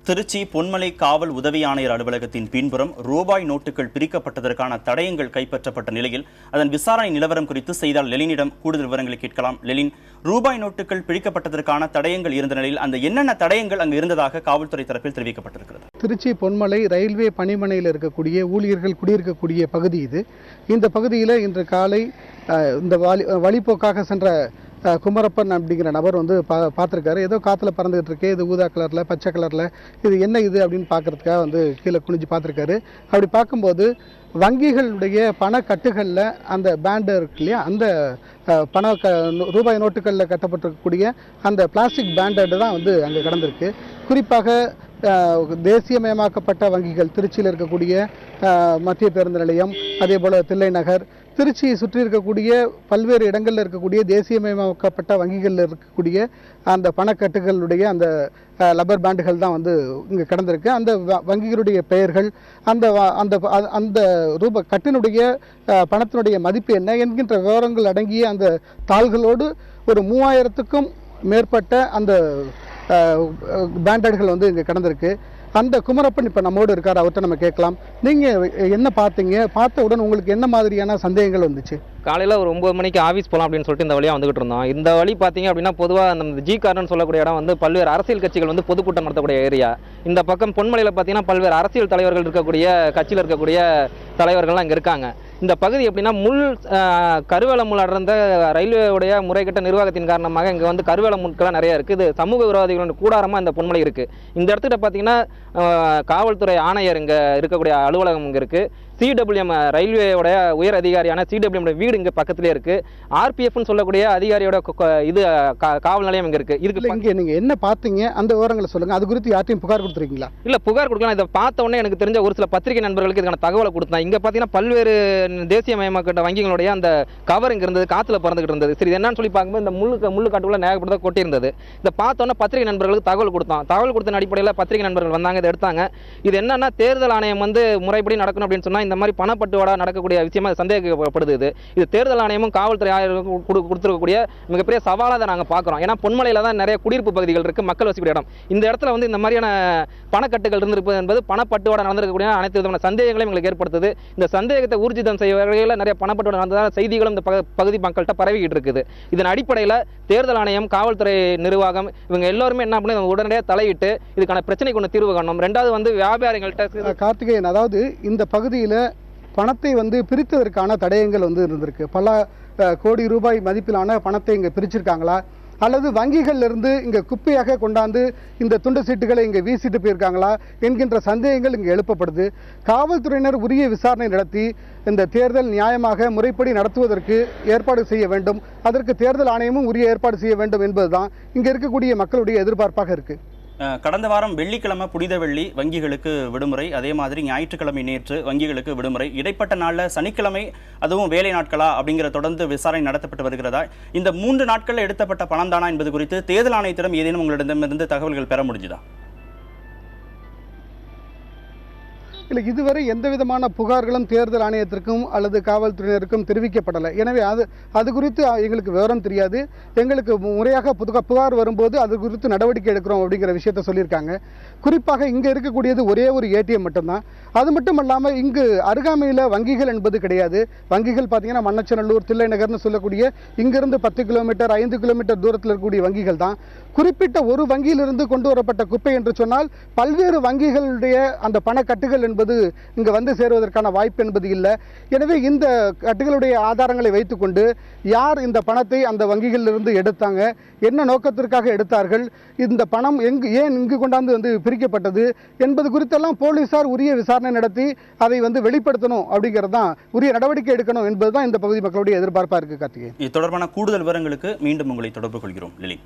திருச்சி பொன்மலை காவல் உதவி ஆணையர் அலுவலகத்தின் பின்புறம் ரூபாய் நோட்டுகள் பிரிக்கப்பட்டதற்கான தடயங்கள் கைப்பற்றப்பட்ட நிலையில் அதன் விசாரணை நிலவரம் குறித்து செய்தியாளர் லெலினிடம் கூடுதல் விவரங்களை கேட்கலாம். லெலின், ரூபாய் நோட்டுகள் பிரிக்கப்பட்டதற்கான தடயங்கள் இருந்த நிலையில் அந்த என்னென்ன தடயங்கள் அங்கு இருந்ததாக காவல்துறை தரப்பில் தெரிவிக்கப்பட்டிருக்கிறது? திருச்சி பொன்மலை ரயில்வே பணிமனையில் இருக்கக்கூடிய ஊழியர்கள் குடியிருக்கக்கூடிய பகுதி இது. இந்த பகுதியில் இன்று காலை இந்த வழிபோக்காக சென்ற குமரப்பன் அப்படிங்கிற நபர் வந்து பார்த்துருக்காரு. ஏதோ காற்றுல பறந்துகிட்டு இருக்கு, இது ஊதா கலரில் பச்சை கலரில், இது என்ன இது அப்படின்னு பார்க்குறதுக்காக வந்து கீழே குனிஞ்சு பார்த்துருக்காரு. அப்படி பார்க்கும்போது வங்கிகளுடைய பணக்கட்டுகளில் அந்த பேண்டு இருக்கு இல்லையா, அந்த ரூபாய் நோட்டுகளில் கட்டப்பட்டிருக்கக்கூடிய அந்த பிளாஸ்டிக் பேண்டட் தான் வந்து அங்கே கடந்திருக்கு. குறிப்பாக தேசியமயமாக்கப்பட்ட வங்கிகள் திருச்சியில் இருக்கக்கூடிய மத்திய பேருந்து நிலையம், அதே போல் தில்லை நகர், திருச்சியை சுற்றி இருக்கக்கூடிய பல்வேறு இடங்களில் இருக்கக்கூடிய தேசியமயமாக்கப்பட்ட வங்கிகளில் இருக்கக்கூடிய அந்த பணக்கட்டுகளுடைய அந்த லப்பர் பேண்டுகள் தான் வந்து இங்கே கடந்திருக்கு. அந்த வங்கிகளுடைய பெயர்கள், அந்த அந்த அந்த கட்டினுடைய பணத்தினுடைய மதிப்பு என்ன என்கின்ற விவரங்கள் அடங்கிய அந்த தாள்களோடு ஒரு 3000க்கும் மேற்பட்ட அந்த பேண்டட்கள் வந்து இங்கே கடந்திருக்கு. அந்த குமரப்பன் இப்போ நம்மோடு இருக்கார், அவர்கிட்ட நம்ம கேட்கலாம். நீங்கள் என்ன பார்த்தீங்க? பார்த்த உடனே உங்களுக்கு என்ன மாதிரியான சந்தேகங்கள் வந்துச்சு? காலையில் ஒரு 9 மணிக்கு ஆஃபீஸ் போகலாம் அப்படின்னு சொல்லிட்டு இந்த வழியாக வந்துகிட்டு இருந்தோம். இந்த வழி பார்த்தீங்க அப்படின்னா பொதுவாக அந்த ஜி கார்டன் சொல்லக்கூடிய இடம் வந்து பல்வேறு அரசியல் கட்சிகள் வந்து பொதுக்கூட்டம் நடத்தக்கூடிய ஏரியா. இந்த பக்கம் பொன்மலையில் பார்த்தீங்கன்னா பல்வேறு அரசியல் தலைவர்கள் இருக்கக்கூடிய கட்சியில் இருக்கக்கூடிய தலைவர்கள்லாம் இங்கே இருக்காங்க. இந்த பகுதி எப்படின்னா கருவேல முள் அடர்ந்த ரயில்வேவுடைய முறைகட்ட நிர்வாகத்தின் காரணமாக இங்கே வந்து கருவேல முட்கள்லாம் நிறைய இருக்குது. இது சமூக விரோதிகளோட கூடாரமாக இந்த பொன்மலை இருக்குது. இந்த இடத்துல பார்த்தீங்கன்னா காவல்துறை ஆணையர் இங்கே இருக்கக்கூடிய அலுவலகம் இங்கே இருக்குது. சிடபிள்யூஎம் ரயில்வேயோட உயர் அதிகாரியான சிடபிள்யூஎம் வீடு இங்கே பக்கத்திலே இருக்குது. ஆர்பிஎஃப்னு சொல்லக்கூடிய அதிகாரியோட இது காவல் நிலையம் இங்கே இருக்குது. இதுக்கு இங்கே நீங்கள் என்ன பார்த்தீங்க அந்த விவரங்களை சொல்லுங்கள். அது குறித்து யார்ட்டையும் புகார் கொடுத்துருக்கீங்களா? இல்லை, புகார் கொடுக்கலாம். இதை பார்த்த உடனே எனக்கு தெரிஞ்ச ஒரு சில பத்திரிகை நண்பர்களுக்கு இதுக்கான தகவலை கொடுத்தேன். இங்கே பார்த்தீங்கன்னா பல்வேறு தேசியமயமாக்கப்பட்ட வங்கிகளுடைய அந்த கவர் இங்கே இருந்தது, காற்றுல பறந்துகிட்டு இருந்தது. சரி, என்னன்னு சொல்லி பார்க்கும்போது இந்த முள்ளு காட்டுக்குள்ள நேகப்பட்ட கொட்டியிருந்தது. இதை பார்த்தோன்னே பத்திரிகை நண்பர்களுக்கு தகவல் கொடுத்தோம். தகவல் கொடுத்த அடிப்படையில் பத்திரிகை நண்பர்கள் வந்தாங்க, இதை எடுத்தாங்க. இது என்னன்னா தேர்தல் ஆணையம் வந்து முறைப்படி நடக்கணும் அப்படின்னு சொன்னால் இந்த மாதிரி பணப்பட்டுவாடா நடக்கக்கூடிய விஷயமா சந்தேகப்படுது. இது தேர்தல் ஆணையமும் காவல்துறை ஆணையர்களும் கொடுத்துருக்கக்கூடிய மிகப்பெரிய சவாலாக தான் நாங்கள் பார்க்குறோம். ஏன்னா பொன்மலையில் தான் நிறைய குடியிருப்பு பகுதிகள் இருக்குது, மக்கள் வசிக்கூடிய இடம். இந்த இடத்துல வந்து இந்த மாதிரியான பணக்கட்டுகள் இருந்திருப்பது என்பது பணப்பட்டுவாடா நடந்திருக்கக்கூடிய அனைத்து விதமான சந்தேகங்களையும் எங்களுக்கு ஏற்படுத்துது. இந்த சந்தேகத்தை ஊர்ஜிதம் செய்ய வகையில் நிறைய பணப்பட்டுவாடா நடந்ததால் செய்திகளும் இந்த பகுதி மக்கள்கிட்ட பரவிக்கிட்டு இருக்குது. இதன் அடிப்படையில் தேர்தல் ஆணையம், காவல்துறை நிர்வாகம் இவங்க எல்லாருமே என்ன பண்ணி உடனடியாக தலையிட்டு இதுக்கான பிரச்சனைக்கு ஒன்று தீர்வு காணணும். ரெண்டாவது வந்து வியாபாரிகள்கிட்ட கார்த்திகேயன், அதாவது இந்த பகுதியில் பணத்தை வந்து பிரித்ததற்கான தடயங்கள் வந்து இருந்திருக்கு. பல கோடி ரூபாய் மதிப்பிலான பணத்தை இங்கே பிரிச்சிருக்காங்களா, அல்லது வங்கிகளிலிருந்து இங்கே குப்பையாக கொண்டாந்து இந்த துண்டு சீட்டுகளை இங்கே வீசிட்டு போயிருக்காங்களா என்கின்ற சந்தேகங்கள் இங்கே எழுப்பப்படுது. காவல்துறையினர் உரிய விசாரணை நடத்தி இந்த தேர்தல் நியாயமாக முறைப்படி நடத்துவதற்கு ஏற்பாடு செய்ய வேண்டும். அதற்கு தேர்தல் ஆணையமும் உரிய ஏற்பாடு செய்ய வேண்டும் என்பதுதான் இங்கே இருக்கக்கூடிய மக்களுடைய எதிர்பார்ப்பாக இருக்கு. கடந்த வாரம் வெள்ளிக்கிழமை புனித வெள்ளி வங்கிகளுக்கு விடுமுறை, அதே மாதிரி ஞாயிற்றுக்கிழமை நேற்று வங்கிகளுக்கு விடுமுறை. இடைப்பட்ட நாளில் சனிக்கிழமை அதுவும் வேலை நாட்களா அப்படிங்கிற தொடர்ந்து விசாரணை நடத்தப்பட்டு வருகிறதா? இந்த 3 நாட்களில் எடுத்தப்பட்ட பணம் தானா என்பது குறித்து தேர்தல் ஆணையத்திடம் ஏதேனும் உங்களிடமிருந்து தகவல்கள் பெற முடிஞ்சுதா? இல்லை, இதுவரை எந்த விதமான புகார்களும் தேர்தல் ஆணையத்திற்கும் அல்லது காவல்துறையினருக்கும் தெரிவிக்கப்படலை. எனவே அது குறித்து எங்களுக்கு விவரம் தெரியாது. எங்களுக்கு முறையாக புகார் வரும்போது அது குறித்து நடவடிக்கை எடுக்கிறோம் அப்படிங்கிற விஷயத்த சொல்லியிருக்காங்க. குறிப்பாக இங்கே இருக்கக்கூடியது ஒரே ஒரு ஏடிஎம் மட்டும்தான். அது மட்டும் இல்லாமல் இங்கு அருகாமையில் வங்கிகள் என்பது கிடையாது. வங்கிகள் பார்த்தீங்கன்னா மண்ணச்சநல்லூர், தில்லை நகர்னு சொல்லக்கூடிய இங்கிருந்து 10 கிலோமீட்டர் 5 கிலோமீட்டர் தூரத்தில் இருக்கக்கூடிய வங்கிகள் தான். குறிப்பிட்ட ஒரு வங்கியிலிருந்து கொண்டு வரப்பட்ட குப்பை என்று சொன்னால் பல்வேறு வங்கிகளுடைய அந்த பணக்கட்டுகள் என்பது இங்க வந்து சேருவதற்கான வாய்ப்பு என்பது இல்லை. எனவே இந்த கட்டுகளுடைய ஆதாரங்களை வைத்துக்கொண்டு யார் இந்த பணத்தை அந்த வங்கிகளிலிருந்து எடுத்தாங்க, என்ன நோக்கத்திற்காக எடுத்தார்கள், இந்த பணம் ஏன் இங்கு கொண்டாந்து வந்து பிரிக்கப்பட்டது என்பது குறித்தெல்லாம் போலீசார் உரிய விசாரணை நடத்தி அதை வந்து வெளிப்படுத்தணும் அப்படிங்கிறது தான், உரிய நடவடிக்கை எடுக்கணும் என்பதுதான் இந்த பகுதி மக்களுடைய எதிர்பார்ப்பா இருக்கு. கார்த்திகேயன், இது தொடர்பான கூடுதல் விவரங்களுக்கு மீண்டும் உங்களை தொடர்பு கொள்கிறோம். லிலி.